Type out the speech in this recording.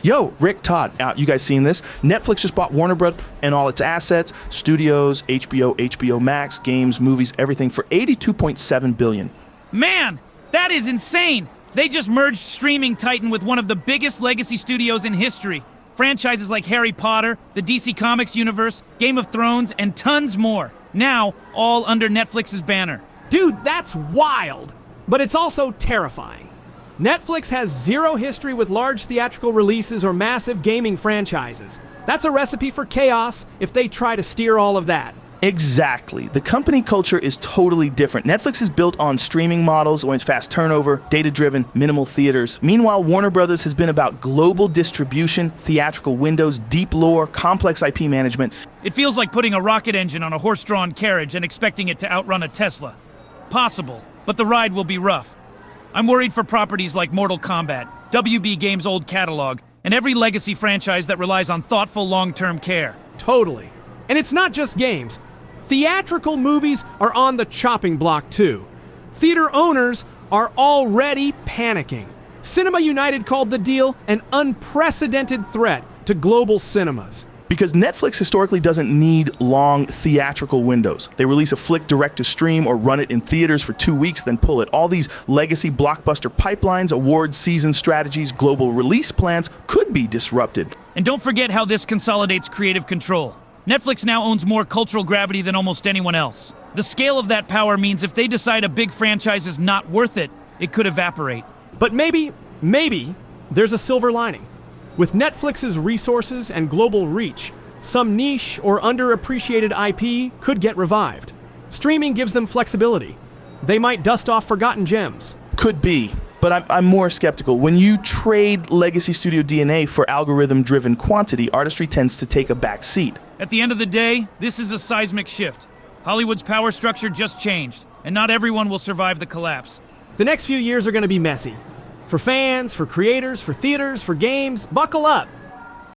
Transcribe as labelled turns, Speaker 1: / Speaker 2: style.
Speaker 1: Yo, Rick, Todd, you guys seen this? Netflix just bought Warner Bros. And all its assets, studios, HBO, HBO Max, games, movies, everything for $82.7 billion.
Speaker 2: Man, that is insane! They just merged streaming titan with one of the biggest legacy studios in history. Franchises like Harry Potter, the DC Comics universe, Game of Thrones, and tons more. Now, all under Netflix's banner.
Speaker 3: Dude, that's wild! But it's also terrifying. Netflix has zero history with large theatrical releases or massive gaming franchises. That's a recipe for chaos if they try to steer all of that.
Speaker 1: Exactly. The company culture is totally different. Netflix is built on streaming models, when it's fast turnover, data-driven, minimal theaters. Meanwhile, Warner Brothers has been about global distribution, theatrical windows, deep lore, complex IP management.
Speaker 2: It feels like putting a rocket engine on a horse-drawn carriage and expecting it to outrun a Tesla. Possible, but the ride will be rough. I'm worried for properties like Mortal Kombat, WB Games' old catalog, and every legacy franchise that relies on thoughtful long-term care.
Speaker 3: Totally. And it's not just games. Theatrical movies are on the chopping block too. Theater owners are already panicking. Cinema United called the deal an unprecedented threat to global cinemas.
Speaker 1: Because Netflix historically doesn't need long theatrical windows. They release a flick direct to stream or run it in theaters for 2 weeks, then pull it. All these legacy blockbuster pipelines, awards, season strategies, global release plans could be disrupted.
Speaker 2: And don't forget how this consolidates creative control. Netflix now owns more cultural gravity than almost anyone else. The scale of that power means if they decide a big franchise is not worth it, it could evaporate.
Speaker 3: But maybe there's a silver lining. With Netflix's resources and global reach, some niche or underappreciated IP could get revived. Streaming gives them flexibility. They might dust off forgotten gems.
Speaker 1: Could be, but I'm more skeptical. When you trade legacy studio DNA for algorithm-driven quantity, artistry tends to take a back seat.
Speaker 2: At the end of the day, this is a seismic shift. Hollywood's power structure just changed, and not everyone will survive the collapse.
Speaker 3: The next few years are going to be messy. For fans, for creators, for theaters, for games, buckle up.